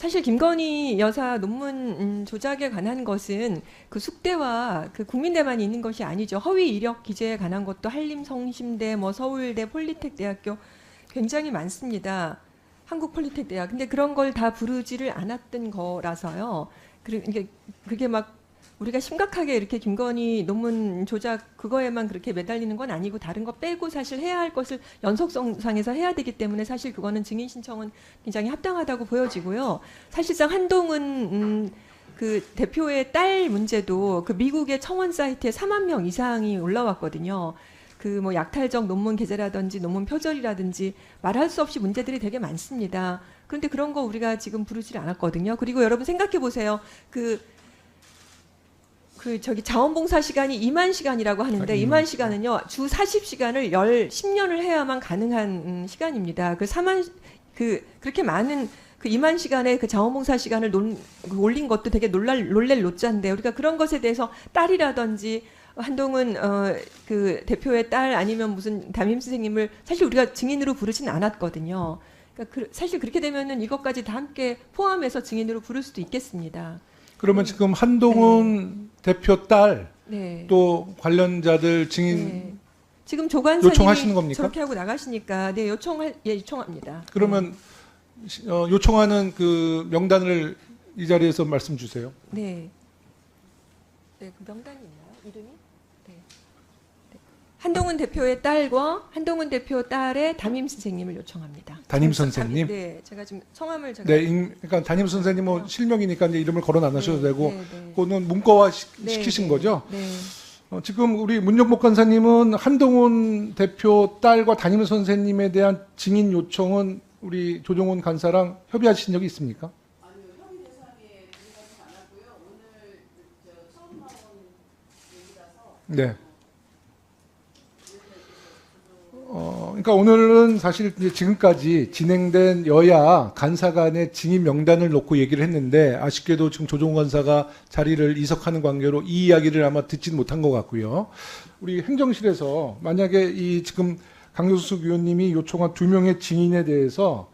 사실 김건희 여사 논문 조작에 관한 것은 그 숙대와 그 국민대만 있는 것이 아니죠. 허위 이력 기재에 관한 것도 한림성심대, 뭐 서울대, 폴리텍대학교 굉장히 많습니다. 한국폴리텍대학. 근데 그런 걸 다 부르지를 않았던 거라서요. 그게 막 우리가 심각하게 이렇게 김건희 논문 조작 그거에만 그렇게 매달리는 건 아니고 다른 거 빼고 사실 해야 할 것을 연속성상에서 해야 되기 때문에 사실 그거는 증인 신청은 굉장히 합당하다고 보여지고요. 사실상 한동훈 그 대표의 딸 문제도 그 미국의 청원 사이트에 4만 명 이상이 올라왔거든요. 그 뭐 약탈적 논문 게재라든지 논문 표절이라든지 말할 수 없이 문제들이 되게 많습니다. 그런데 그런 거 우리가 지금 부르질 않았거든요. 그리고 여러분 생각해 보세요. 저기 자원봉사 시간이 2만 시간이라고 하는데 2만 시간은요 주 40시간을 10년을 해야만 가능한 시간입니다. 그렇게 많은 그 2만 시간의 그 자원봉사 시간을 올린 것도 되게 놀랄 노자인데 우리가 그런 것에 대해서 딸이라든지 한동훈 그 대표의 딸 아니면 무슨 담임 선생님을 사실 우리가 증인으로 부르진 않았거든요. 그러니까 사실 그렇게 되면은 이것까지 다 함께 포함해서 증인으로 부를 수도 있겠습니다. 그러면 지금 한동훈 대표 딸 네. 또 관련자들 증인 네. 지금 조관사님이 요청하시는 겁니까? 저렇게 하고 나가시니까 네 요청합니다. 그러면 요청하는 그 명단을 이 자리에서 말씀 주세요. 네. 네, 그 명단이 있나요? 이름이? 네. 네. 한동훈 대표의 딸과 한동훈 대표 딸의 담임 선생님을 요청합니다. 담임 선생님? 네, 제가 지금 성함을 제가 네, 그러니까 담임 선생님 뭐 실명이니까 이제 이름을 거론 안 하셔도 네, 되고, 네, 네. 그거는 문과화 네, 시키신 네, 거죠? 네. 지금 우리 문정복 간사님은 한동훈 대표 딸과 담임 선생님에 대한 증인 요청은 우리 조정훈 간사랑 협의하신 적이 있습니까? 아니요, 협의 대상에 들어가지 않았고요. 오늘 처음 나온 얘기라서. 네. 그러니까 오늘은 사실 이제 지금까지 진행된 여야 간사 간의 증인 명단을 놓고 얘기를 했는데 아쉽게도 지금 조정훈 간사가 자리를 이석하는 관계로 이 이야기를 아마 듣지는 못한 것 같고요. 우리 행정실에서 만약에 이 지금 강효숙 의원님이 요청한 2명의 증인에 대해서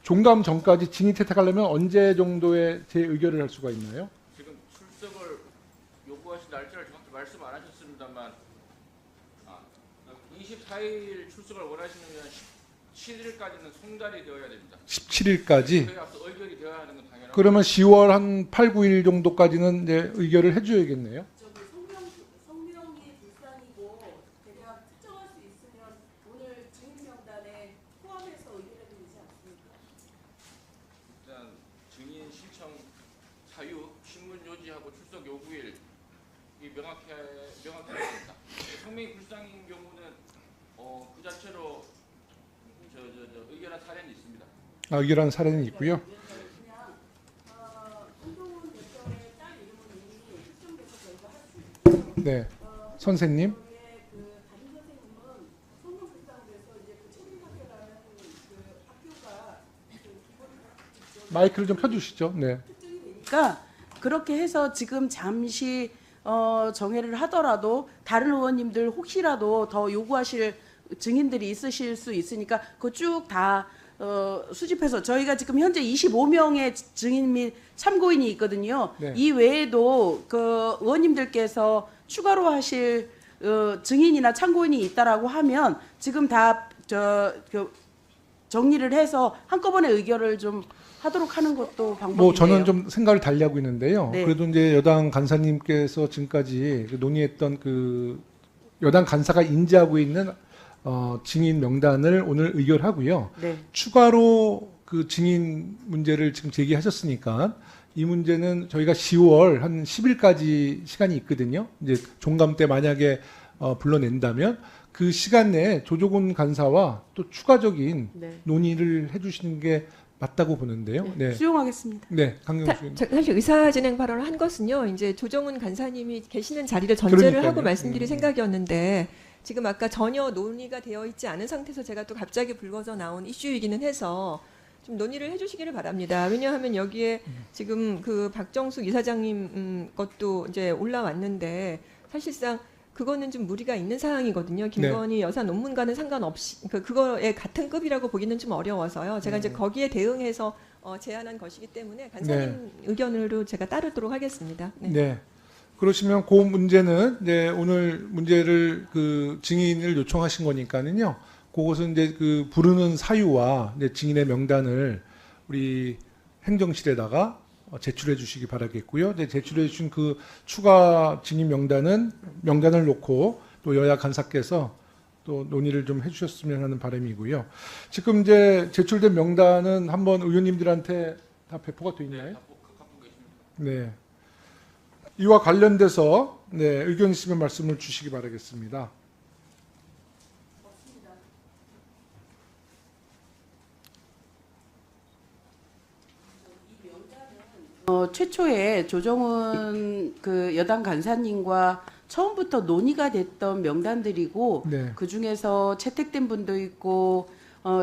종감 전까지 증인 채택하려면 언제 정도의 재의결을 할 수가 있나요? 지금 출석을 요구하신 날짜를 정확히 말씀 안 하셨습니다만 24일 출석을 원하시면 17일까지는 송달이 되어야 됩니다. 17일까지? 그에 앞서 의결이 되어야 하는 건 당연하고. 그러면 10월 한 8, 9일 정도까지는 이제 의결을 해줘야겠네요. 저기 성명이 불상이고 대략 특정할 수 있으면 오늘 증인 명단에 포함해서 의결해도 되지 않습니까? 일단 증인 신청 사유, 신문 요지하고 출석 요구일 이 명확히 있습니다. 성명이 불상인 경우는 그 자체로 의결한 사례는 있습니다. 의결한 사례는 있고요. 그냥 한동훈 대표의 딸 이름은 이미 특정돼서 저희가 할 수 있고요. 네, 선생님. 저의 그 담임 선생님은 성명 불상돼서 이제 그 체리학교라는 그 학교가 그 기본 마이크를 좀 펴주시죠. 네. 특정이 되니까 그렇게 해서 지금 잠시 정회를 하더라도 다른 의원님들 혹시라도 더 요구하실 증인들이 있으실 수 있으니까 그거 쭉 다 수집해서 저희가 지금 현재 25명의 증인 및 참고인이 있거든요. 네. 이 외에도 그 의원님들께서 추가로 하실 증인이나 참고인이 있다라고 하면 지금 다 정리를 해서 한꺼번에 의결을 좀 하도록 하는 것도 방법이네요. 뭐 저는 좀 생각을 달리하고 있는데요. 네. 그래도 이제 여당 간사님께서 지금까지 그 논의했던 그 여당 간사가 인지하고 있는 증인 명단을 오늘 의결하고요. 네. 추가로 그 증인 문제를 지금 제기하셨으니까 이 문제는 저희가 10월 한 10일까지 시간이 있거든요. 이제 종감 때 만약에 불러낸다면 그 시간 내에 조정훈 간사와 또 추가적인 네. 논의를 해주시는 게 맞다고 보는데요. 네, 수용하겠습니다. 네, 강경수 의원님. 사실 의사진행 발언을 한 것은요. 이제 조정훈 간사님이 계시는 자리를 전제를 그러니까요. 하고 말씀드릴 생각이었는데 지금 아까 전혀 논의가 되어 있지 않은 상태에서 제가 또 갑자기 불거져 나온 이슈이기는 해서 좀 논의를 해주시기를 바랍니다. 왜냐하면 여기에 지금 그 박정숙 이사장님 것도 이제 올라왔는데 사실상 그거는 좀 무리가 있는 사항이거든요. 김건희 여사 논문과는 상관없이 그거에 같은 급이라고 보기는 좀 어려워서요. 제가 이제 거기에 대응해서 제안한 것이기 때문에 간사님 의견으로 제가 따르도록 하겠습니다. 네. 네. 그러시면 그 문제는 이제 오늘 문제를 그 증인을 요청하신 거니까는요. 그것은 이제 그 부르는 사유와 이제 증인의 명단을 우리 행정실에다가 제출해 주시기 바라겠고요. 네, 제출해 주신 그 추가 증인 명단을 놓고 또 여야 간사께서 또 논의를 좀 해주셨으면 하는 바람이고요. 지금 이제 제출된 명단은 한번 의원님들한테 다 배포가 돼 있나요? 네. 이와 관련돼서 의견 있으면 말씀을 주시기 바라겠습니다. 최초에 조정훈 그 여당 간사님과 처음부터 논의가 됐던 명단들이고 네. 그 중에서 채택된 분도 있고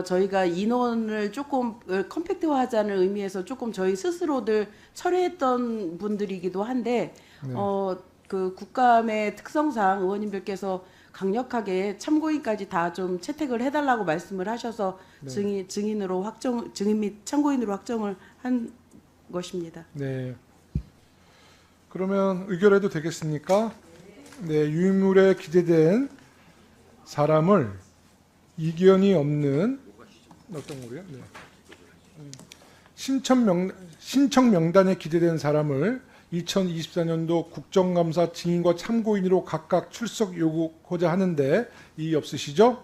저희가 인원을 조금 컴팩트화하자는 의미에서 조금 저희 스스로들 철회했던 분들이기도 한데 네. 그 국감의 특성상 의원님들께서 강력하게 참고인까지 다 좀 채택을 해달라고 말씀을 하셔서 네. 증인 및 참고인으로 확정을 한 것입니다. 네. 그러면 의결해도 되겠습니까? 네, 유인물에 기재된 사람을 이견이 없는 어떤 거요? 네. 신청 명단에 기재된 사람을 2024년도 국정감사 증인과 참고인으로 각각 출석 요구하고자 하는데 이의 없으시죠?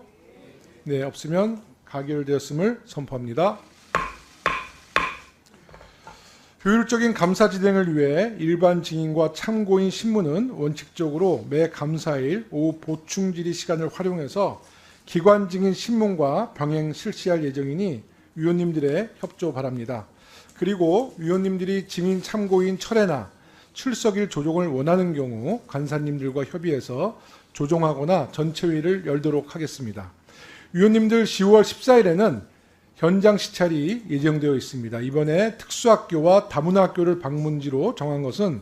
네, 없으면 가결되었음을 선포합니다. 효율적인 감사 진행을 위해 일반 증인과 참고인 신문은 원칙적으로 매 감사일 오후 보충 질의 시간을 활용해서 기관 증인 신문과 병행 실시할 예정이니 위원님들의 협조 바랍니다. 그리고 위원님들이 증인 참고인 철회나 출석일 조정을 원하는 경우 간사님들과 협의해서 조정하거나 전체 회의를 열도록 하겠습니다. 위원님들 10월 14일에는 현장 시찰이 예정되어 있습니다. 이번에 특수학교와 다문화학교를 방문지로 정한 것은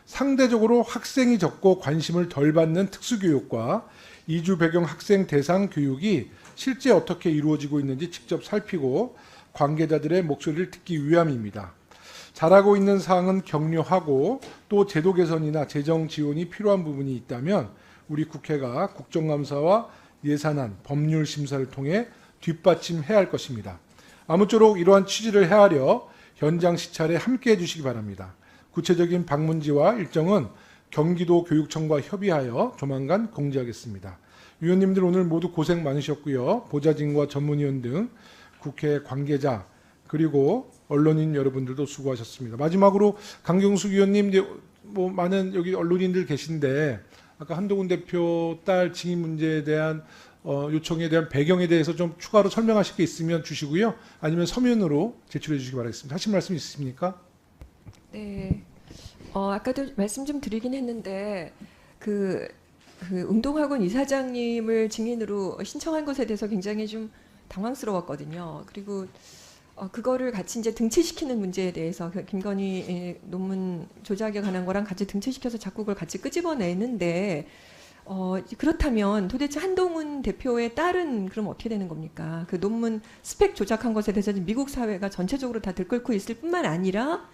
상대적으로 학생이 적고 관심을 덜 받는 특수교육과 이주 배경 학생 대상 교육이 실제 어떻게 이루어지고 있는지 직접 살피고 관계자들의 목소리를 듣기 위함입니다. 잘하고 있는 사항은 격려하고 또 제도 개선이나 재정 지원이 필요한 부분이 있다면 우리 국회가 국정감사와 예산안, 법률 심사를 통해 뒷받침해야 할 것입니다. 아무쪼록 이러한 취지를 헤아려 현장 시찰에 함께해 주시기 바랍니다. 구체적인 방문지와 일정은 경기도 교육청과 협의하여 조만간 공지하겠습니다. 위원님들 오늘 모두 고생 많으셨고요. 보좌진과 전문위원 등 국회 관계자 그리고 언론인 여러분들도 수고하셨습니다. 마지막으로 강경숙 위원님, 뭐 많은 여기 언론인들 계신데 아까 한동훈 대표 딸 증인 문제에 대한 요청에 대한 배경에 대해서 좀 추가로 설명하실 게 있으면 주시고요. 아니면 서면으로 제출해 주시기 바라겠습니다. 하실 말씀 있으십니까? 네. 아까도 말씀 좀 드리긴 했는데 그 운동학원 이사장님을 증인으로 신청한 것에 대해서 굉장히 좀 당황스러웠거든요. 그리고 그거를 같이 이제 등치시키는 문제에 대해서 김건희 논문 조작에 관한 거랑 같이 등치시켜서 자꾸 그걸 같이 끄집어내는데 그렇다면 도대체 한동훈 대표의 딸은 그럼 어떻게 되는 겁니까? 그 논문 스펙 조작한 것에 대해서 미국 사회가 전체적으로 다 들끓고 있을 뿐만 아니라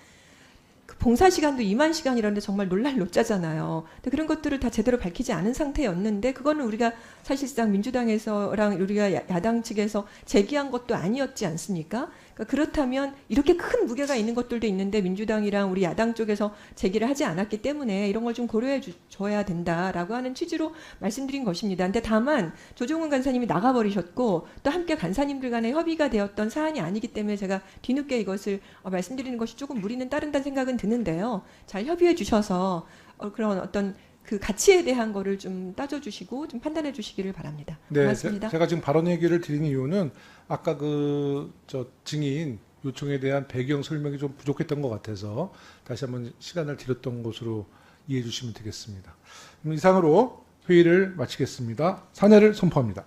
그 봉사 시간도 2만 시간이라는데 정말 놀랄 노짜잖아요. 근데 그런 것들을 다 제대로 밝히지 않은 상태였는데 그거는 우리가 사실상 민주당에서랑 우리가 야당 측에서 제기한 것도 아니었지 않습니까? 그러니까 그렇다면 이렇게 큰 무게가 있는 것들도 있는데 민주당이랑 우리 야당 쪽에서 제기를 하지 않았기 때문에 이런 걸 좀 고려해 줘야 된다라고 하는 취지로 말씀드린 것입니다. 근데 다만 조정훈 간사님이 나가버리셨고 또 함께 간사님들 간에 협의가 되었던 사안이 아니기 때문에 제가 뒤늦게 이것을 말씀드리는 것이 조금 무리는 따른다는 생각은 드는데요. 잘 협의해 주셔서 그런 어떤 그 가치에 대한 거를 좀 따져주시고 좀 판단해 주시기를 바랍니다. 네, 고맙습니다. 제가 지금 발언 얘기를 드리는 이유는 아까 증인 요청에 대한 배경 설명이 좀 부족했던 것 같아서 다시 한번 시간을 드렸던 것으로 이해해 주시면 되겠습니다. 이상으로 회의를 마치겠습니다. 사내를 선포합니다.